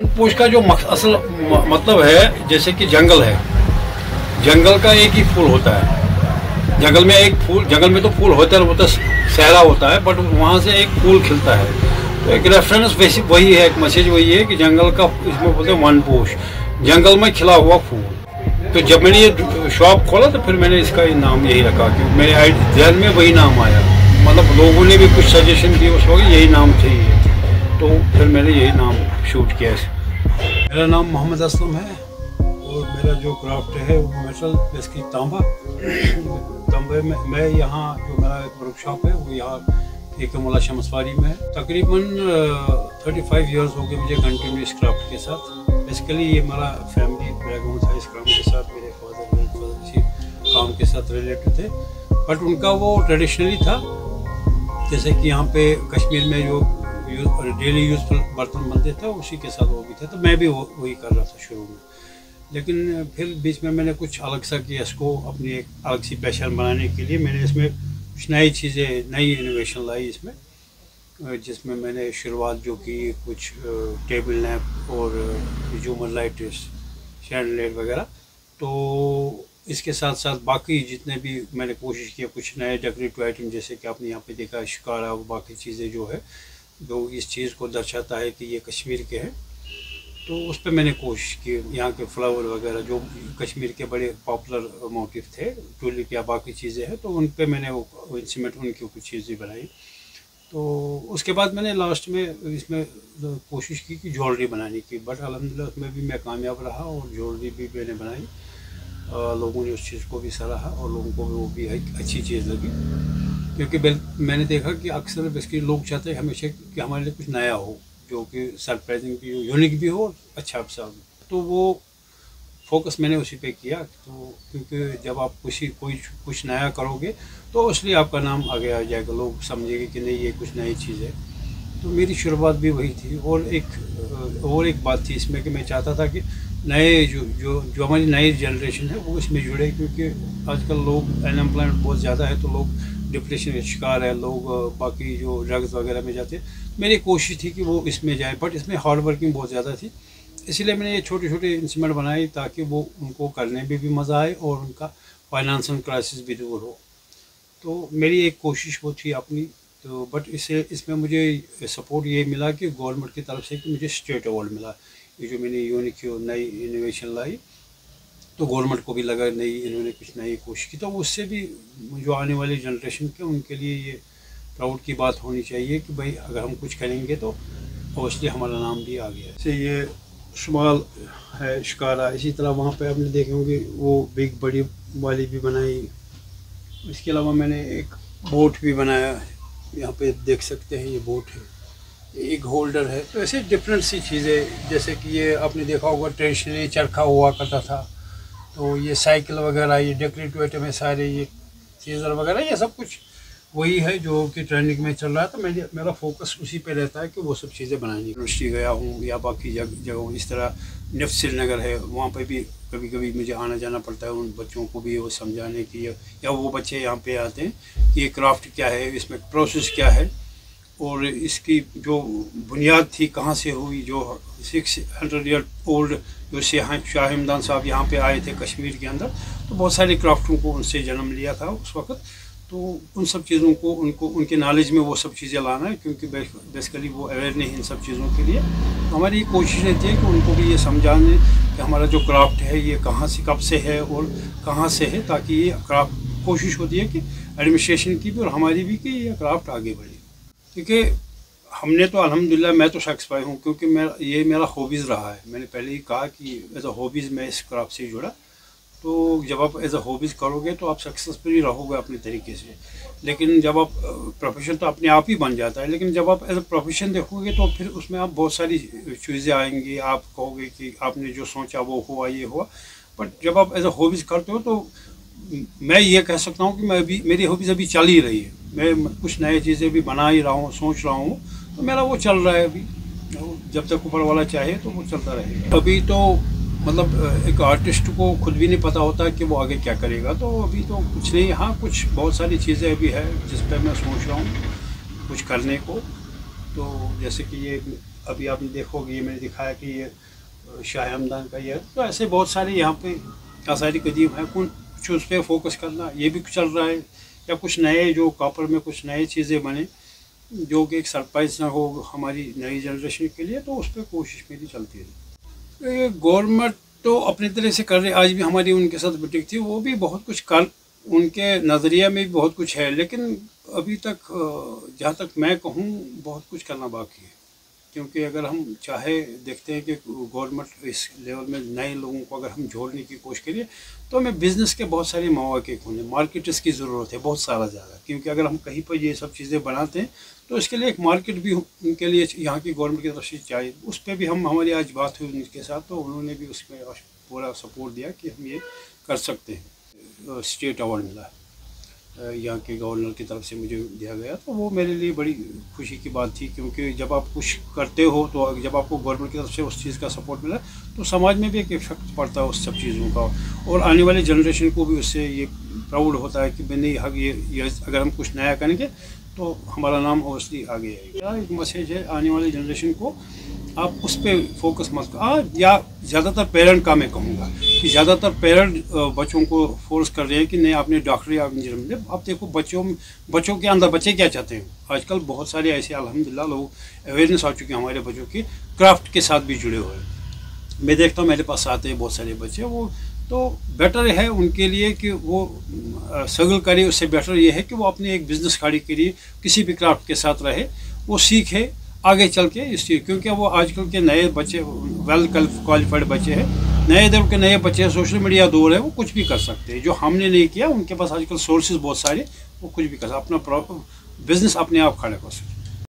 पोश का जो असल मतलब है, जैसे कि जंगल है, जंगल का एक ही फूल होता है। जंगल में तो फूल होता सहरा होता है, बट वहाँ से एक फूल खिलता है। तो एक रेफरेंस वैसे वही है, एक मैसेज वही है कि जंगल का, इसमें बोलते हैं वन पोश, जंगल में खिला हुआ फूल। तो जब मैंने ये शॉप खोला तो फिर मैंने इसका नाम यही रखा, कि मेरे ध्यान में वही नाम आया। मतलब लोगों ने भी कुछ सजेशन दिए उस वक्त, यही नाम चाहिए, तो फिर मैंने यही नाम शूट किया। मेरा नाम मोहम्मद असलम है और मेरा जो क्राफ्ट है वो मेटल बेसिकली तांबे में मैं यहाँ जो मेरा एक वर्कशॉप है वो यहाँ एक मुला शमसवारी में है। तकरीबन 35 इयर्स हो गए मुझे कंटिन्यू इस क्राफ्ट के साथ। बेसिकली ये मेरा फैमिली बैकग्राउंड था इस काम के साथ। मेरे फादर इसी काम के साथ रिलेटेड थे, बट उनका वो ट्रेडिशनली था। जैसे कि यहाँ पे कश्मीर में जो डेली यूजफुल बर्तन बनते थे उसी के साथ वो भी थे, तो मैं भी वही कर रहा था शुरू में। लेकिन फिर बीच में मैंने कुछ अलग सा किया, इसको अपनी एक अलग सी पहचान बनाने के लिए मैंने इसमें कुछ नई चीज़ें, नई इनोवेशन लाई इसमें, जिसमें मैंने शुरुआत जो की कुछ टेबल लैंप और झूमर लाइट, शैंडलियर वगैरह। तो इसके साथ साथ बाकी जितने भी मैंने कोशिश किया कुछ नए डेकोरेटिव आइटम, जैसे कि आपने यहाँ पे देखा शिकारा, बाकी चीज़ें जो है जो इस चीज़ को दर्शाता है कि ये कश्मीर के हैं, तो उस पर मैंने कोशिश की। यहाँ के फ्लावर वगैरह जो कश्मीर के बड़े पॉपुलर मोटिव थे, टूलिप या बाकी चीज़ें हैं, तो उन पे मैंने वो इंस्ट्रूमेंट उनकी कुछ चीज़ें बनाई। तो उसके बाद मैंने लास्ट में इसमें कोशिश की कि ज्वेलरी बनाने की, बट अल्हम्दुलिल्लाह उसमें भी मैं कामयाब रहा और ज्वेलरी भी मैंने बनाई। लोगों ने उस चीज़ को भी सराहा और लोगों को भी वो भी एक अच्छी चीज़ लगी, क्योंकि मैंने देखा कि अक्सर बेसिकली लोग चाहते हैं हमेशा कि हमारे लिए कुछ नया हो, जो कि सरप्राइजिंग भी हो, यूनिक भी हो, अच्छा भी हो। तो वो फोकस मैंने उसी पे किया। तो क्योंकि जब आप कुछ नया करोगे तो इसलिए आपका नाम आगे आ जाएगा, लोग समझेंगे कि नहीं ये कुछ नई चीज़ है। तो मेरी शुरुआत भी वही थी। और एक बात थी इसमें कि मैं चाहता था कि नए जो हमारी नई जनरेशन है वो इसमें जुड़े, क्योंकि आजकल लोग अनएम्प्लॉयमेंट बहुत ज़्यादा है, तो लोग डिप्रेशन का शिकार है, लोग बाकी जो ड्रग्स वगैरह में जाते हैं। मेरी कोशिश थी कि वो इसमें जाए, बट इसमें हार्ड वर्किंग बहुत ज़्यादा थी, इसलिए मैंने ये छोटे छोटे इंस्ट्रूमेंट बनाए ताकि वो उनको करने में भी मज़ा आए और उनका फाइनेंशियल क्राइसिस भी दूर हो। तो मेरी एक कोशिश वो थी अपनी। तो बट इसमें मुझे सपोर्ट ये मिला कि गवर्नमेंट की तरफ से कि मुझे स्टेट अवार्ड मिला। ये जो मैंने यूनिक नई इनोवेशन लाई, तो गवर्नमेंट को भी लगा नई इन्होंने कुछ नई कोशिश की, तो उससे भी जो आने वाली जनरेशन के उनके लिए ये प्राउड की बात होनी चाहिए कि भाई अगर हम कुछ करेंगे तो अवश्य हमारा नाम भी आ गया। जैसे ये शुमाल है, शिकारा, इसी तरह वहाँ पे आपने देखे होंगे वो बिग बड़ी वाली भी बनाई। इसके अलावा मैंने एक बोट भी बनाया, यहाँ पे देख सकते हैं ये बोट है, एक होल्डर है। तो ऐसे डिफरेंट सी चीज़ें, जैसे कि ये आपने देखा होगा ट्रेडिशनली चरखा हुआ करता था, तो ये साइकिल वगैरह, ये डेकोरेटिव आइटम है सारे, ये सीजर वगैरह, ये सब कुछ वही है जो कि ट्रेंडिंग में चल रहा है। तो मेरा फोकस उसी पे रहता है कि वो सब चीज़ें बनानी। यूनिवर्सिटी गया हूँ या बाकी जगहों, इस तरह निफ्ट श्रीनगर है, वहाँ पे भी कभी कभी मुझे आना जाना पड़ता है उन बच्चों को भी वो समझाने की, या वो बच्चे यहाँ पे आते हैं कि ये क्राफ्ट क्या है, इसमें प्रोसेस क्या है और इसकी जो बुनियाद थी कहाँ से हुई। जो 600 ईयर ओल्ड जो शाह हमदान साहब यहाँ पे आए थे कश्मीर के अंदर, तो बहुत सारे क्राफ्टों को उनसे जन्म लिया था उस वक़्त। तो उन सब चीज़ों को उनके नॉलेज में वो सब चीज़ें लाना है, क्योंकि बेसिकली वो अवेयर नहीं इन सब चीज़ों के लिए। तो हमारी कोशिश रहती है कि उनको भी ये समझाने कि हमारा जो क्राफ्ट है ये कहाँ से कब से है और कहाँ से है, ताकि ये क्राफ्ट कोशिश होती है कि एडमिनिस्ट्रेशन की भी और हमारी भी कि ये क्राफ्ट आगे बढ़े। क्योंकि हमने तो अल्हम्दुलिल्लाह मैं तो सेटिस्फाई हूँ, क्योंकि ये मेरा हॉबीज़ रहा है। मैंने पहले ही कहा कि एज अ हॉबीज़ मैं इस क्राफ्ट से जुड़ा। तो जब आप एज अ हॉबीज़ करोगे तो आप सक्सेसफुली रहोगे अपने तरीके से, लेकिन जब आप प्रोफेशन तो अपने आप ही बन जाता है, लेकिन जब आप एज अ प्रोफेशन देखोगे तो फिर उसमें आप बहुत सारी चीज़ें आएंगी। आप कहोगे कि आपने जो सोचा वो हुआ, ये हुआ। बट जब आप एज अ हॉबीज़ करते हो तो मैं ये कह सकता हूँ कि मेरी हॉबीज़ अभी चल ही रही है। मैं कुछ नई चीज़ें भी बना ही रहा हूँ, सोच रहा हूँ, तो मेरा वो चल रहा है अभी। जब तक ऊपर वाला चाहे तो वो चलता रहेगा। अभी तो मतलब एक आर्टिस्ट को खुद भी नहीं पता होता कि वो आगे क्या करेगा, तो अभी तो कुछ नहीं। हाँ, कुछ बहुत सारी चीज़ें अभी है जिस पर मैं सोच रहा हूँ कुछ करने को। तो जैसे कि ये ابھی آپ نے دیکھو گے، یہ میں نے دکھایا کہ یہ شاہ ہمدان کا یہ، تو ایسے بہت سارے یہاں پہ آثار قدیم ہے، کچھ اس پہ فوکس کرنا یہ بھی چل رہا ہے، یا کچھ نئے جو کاپر میں کچھ نئے چیزیں بنے جو کہ ایک سرپرائز نہ ہو ہماری نئی جنریشن کے لیے، تو اس پہ کوشش میری چلتی ہے۔ گورنمنٹ تو اپنی طرح سے کر رہے، آج بھی ہماری ان کے ساتھ میٹنگ تھی، وہ بھی بہت کچھ کر، ان کے نظریہ میں بھی بہت کچھ ہے، لیکن ابھی تک جہاں تک میں کہوں بہت کچھ کرنا باقی ہے، کیونکہ اگر ہم چاہے دیکھتے ہیں کہ گورنمنٹ اس لیول میں نئے لوگوں کو اگر ہم جوڑنے کی کوشش کریے تو ہمیں بزنس کے بہت سارے مواقع کھولنے، مارکیٹس کی ضرورت ہے بہت سارا زیادہ، کیونکہ اگر ہم کہیں پر یہ سب چیزیں بناتے ہیں تو اس کے لیے ایک مارکیٹ بھی ان کے لیے یہاں کی گورنمنٹ کی طرف سے چاہیے، اس پہ بھی ہماری آج بات ہوئی ان کے ساتھ، تو انہوں نے بھی اس میں پورا سپورٹ دیا کہ ہم یہ کر سکتے ہیں۔ اسٹیٹ ایوارڈ ملا یہاں کے گورنر کی طرف سے مجھے دیا گیا، تو وہ میرے لیے بڑی خوشی کی بات تھی، کیونکہ جب آپ کچھ کرتے ہو تو جب آپ کو گورنمنٹ کی طرف سے اس چیز کا سپورٹ ملا تو سماج میں بھی ایک ایفیکٹ پڑتا ہے اس سب چیزوں کا، اور آنے والی جنریشن کو بھی اس سے یہ پراؤڈ ہوتا ہے کہ نہیں یہ اگر ہم کچھ نیا کریں گے تو ہمارا نام اوبیسلی آگے آئے گا۔ ایک میسیج ہے آنے والی جنریشن کو، آپ اس پہ فوکس مت یا زیادہ تر پیرنٹ کا میں کہوں گا کہ زیادہ تر پیرنٹ بچوں کو فورس کر رہے ہیں کہ نہیں آپ نے ڈاکٹری یا انجینئر میں، اب دیکھو بچوں کے اندر بچے کیا چاہتے ہیں، آج کل بہت سارے ایسے الحمدللہ لوگ اویئرنیس آ چکے ہیں ہمارے بچوں کی، کرافٹ کے ساتھ بھی جڑے ہوئے ہیں، میں دیکھتا ہوں میرے پاس آتے ہیں بہت سارے بچے، وہ تو بیٹر ہے ان کے لیے کہ وہ سٹرگل کرے، اس سے بیٹر یہ ہے کہ وہ اپنی ایک بزنس کھڑی کریے، کسی بھی کرافٹ کے ساتھ رہے، وہ سیکھے آگے چل کے اس چیز، کیونکہ وہ آج کل کے نئے بچے ویل کوالیفائڈ بچے ہیں، نئے دور کے نئے بچے ہیں، سوشل میڈیا دور ہے، وہ کچھ بھی کر سکتے ہیں، جو ہم نے نہیں کیا ان کے پاس آج کل سورسز بہت سارے، وہ کچھ بھی کر سکتے، اپنا بزنس اپنے آپ کھڑا کر سکتے۔